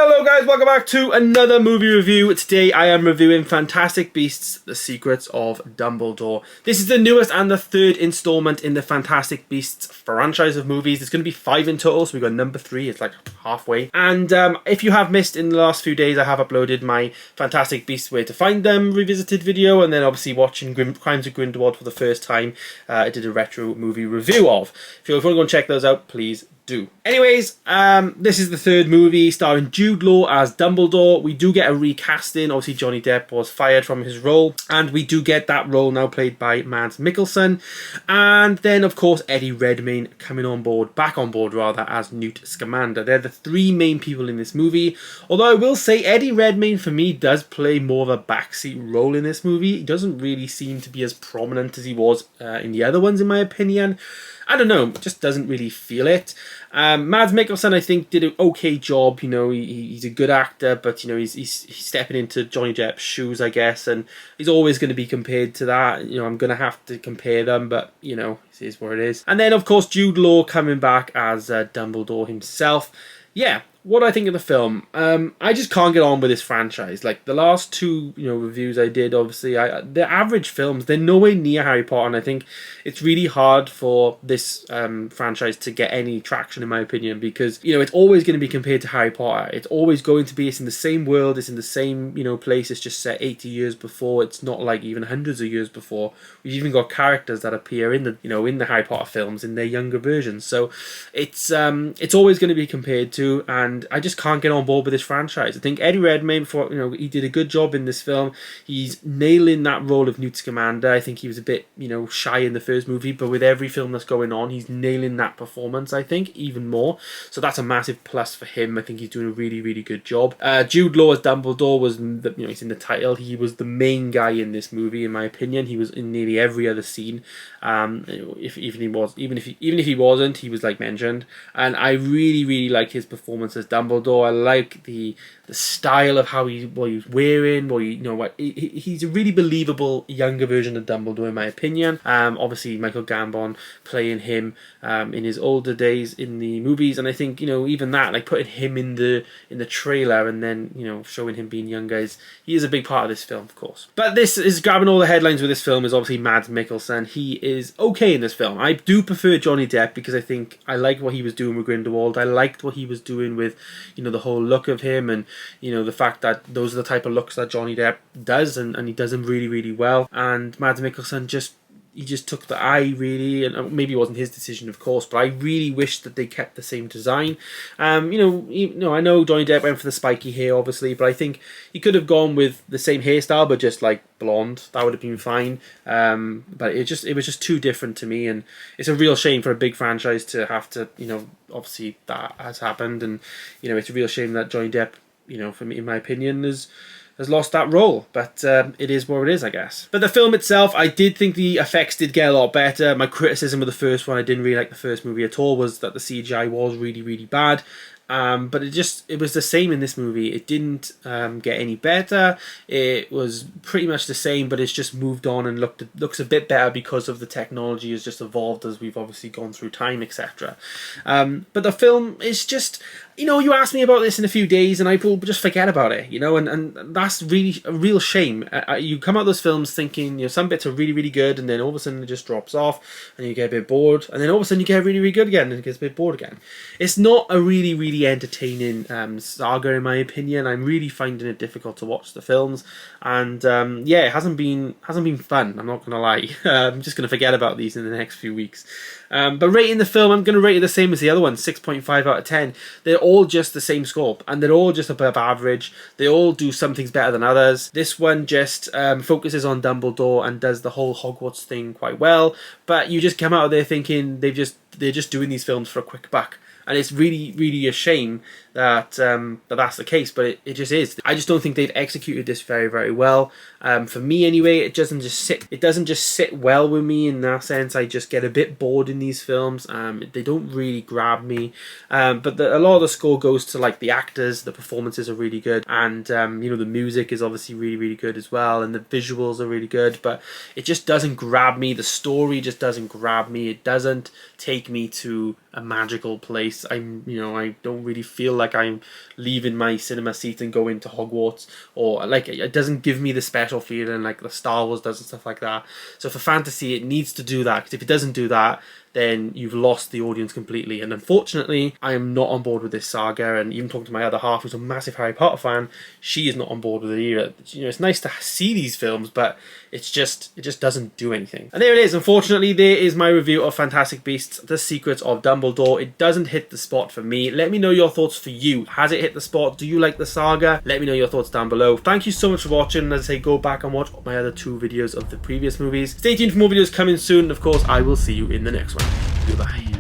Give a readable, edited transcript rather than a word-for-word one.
Hello guys, welcome back to another movie review. Today I am reviewing Fantastic Beasts: The Secrets of Dumbledore. This is the newest and the third installment in the Fantastic Beasts franchise of movies. There's going to be 5 in total, so we've got number 3, it's like halfway. And if you have missed in the last few days, I have uploaded my Fantastic Beasts Where to Find Them revisited video, and then obviously watching Crimes of Grindelwald for the first time. I did a retro movie review of. If you want to go and check those out, please do. Anyways, this is the third movie starring Jude as Dumbledore. We do get a recasting. Obviously Johnny Depp was fired from his role, and we do get that role now played by Mads Mikkelsen. And then of course Eddie Redmayne coming on board, back on board rather, as Newt Scamander. They're the 3 main people in this movie, although I will say Eddie Redmayne for me does play more of a backseat role in this movie. He doesn't really seem to be as prominent as he was in the other ones, in my opinion. I don't know, just doesn't really feel it. Mads Mikkelsen, I think, did an okay job. You know, he's a good actor, but you know, he's stepping into Johnny Depp's shoes, I guess, and he's always going to be compared to that. You know, I'm going to have to compare them, but you know, it is what it is. And then, of course, Jude Law coming back as Dumbledore himself. Yeah. What I think of the film, I just can't get on with this franchise. Like the last 2, reviews I did, obviously, they're average films. They're nowhere near Harry Potter, and I think it's really hard for this franchise to get any traction, in my opinion, because it's always going to be compared to Harry Potter. It's always going to be. It's in the same world. It's in the same place. It's just set 80 years before. It's not like even hundreds of years before. We've even got characters that appear in the in the Harry Potter films in their younger versions. So it's always going to be compared to, and I just can't get on board with this franchise. I think Eddie Redmayne, he did a good job in this film. He's nailing that role of Newt Scamander. I think he was a bit, shy in the first movie, but with every film that's going on, he's nailing that performance, I think, even more. So that's a massive plus for him. I think he's doing a really, really good job. Jude Law as Dumbledore was, he's in the title. He was the main guy in this movie, in my opinion. He was in nearly every other scene. Even if he wasn't, he was like mentioned. And I really, really like his performance as Dumbledore. I like the style of how what he's wearing. He's a really believable younger version of Dumbledore, in my opinion. Obviously Michael Gambon playing him in his older days in the movies, and I think even that, like putting him in the trailer and then showing him being younger, he is a big part of this film, of course. But this is grabbing all the headlines with this film is obviously Mads Mikkelsen. He is okay in this film. I do prefer Johnny Depp because I think I liked what he was doing with Grindelwald. I liked what he was doing with the whole look of him, and the fact that those are the type of looks that Johnny Depp does, and he does them really, really well. And Mads Mikkelsen just took the eye, really, and maybe it wasn't his decision, of course, but I really wish that they kept the same design. I know Johnny Depp went for the spiky hair, obviously, but I think he could have gone with the same hairstyle, but just like blonde. That would have been fine. But it was just too different to me, and it's a real shame for a big franchise to have to, obviously that has happened, and it's a real shame that Johnny Depp, for me, in my opinion, has lost that role, but it is what it is, I guess. But the film itself, I did think the effects did get a lot better. My criticism of the first one, I didn't really like the first movie at all, was that the CGI was really, really bad. But it was the same in this movie. It didn't get any better. It was pretty much the same, but it's just moved on and looks a bit better because of the technology has just evolved as we've obviously gone through time, etc. But the film is just, you ask me about this in a few days and I will just forget about it, and that's really a real shame. You come out of those films thinking, some bits are really, really good, and then all of a sudden it just drops off and you get a bit bored, and then all of a sudden you get really, really good again and it gets a bit bored again. It's not a really, really entertaining saga, in my opinion. I'm really finding it difficult to watch the films, and yeah, it hasn't been fun, I'm not gonna lie. I'm just gonna forget about these in the next few weeks. But rating the film, I'm gonna rate it the same as the other one, 6.5 out of 10. They're all just the same scope, and they're all just above average. They all do some things better than others. This one just focuses on Dumbledore and does the whole Hogwarts thing quite well, but you just come out of there thinking they're just doing these films for a quick buck. And it's really, really a shame that that's the case, but it just is. I just don't think they've executed this very, very well. For me, anyway, it doesn't just sit well with me in that sense. I just get a bit bored in these films. They don't really grab me. But a lot of the score goes to like the actors. The performances are really good, and the music is obviously really, really good as well, and the visuals are really good. But it just doesn't grab me. The story just doesn't grab me. It doesn't take me to a magical place. I don't really feel like I'm leaving my cinema seat and going to Hogwarts, or like it doesn't give me the special feeling like the Star Wars does and stuff like that. So for fantasy, it needs to do that, because if it doesn't do that, then you've lost the audience completely. And unfortunately, I am not on board with this saga. And even talking to my other half, who's a massive Harry Potter fan, she is not on board with it either. It's nice to see these films, but it just doesn't do anything. And there it is. Unfortunately, there is my review of Fantastic Beasts: The Secrets of Dumbledore. It doesn't hit the spot for me. Let me know your thoughts for you. Has it hit the spot? Do you like the saga? Let me know your thoughts down below. Thank you so much for watching. And as I say, go back and watch my other 2 videos of the previous movies. Stay tuned for more videos coming soon. And of course, I will see you in the next one. Goodbye.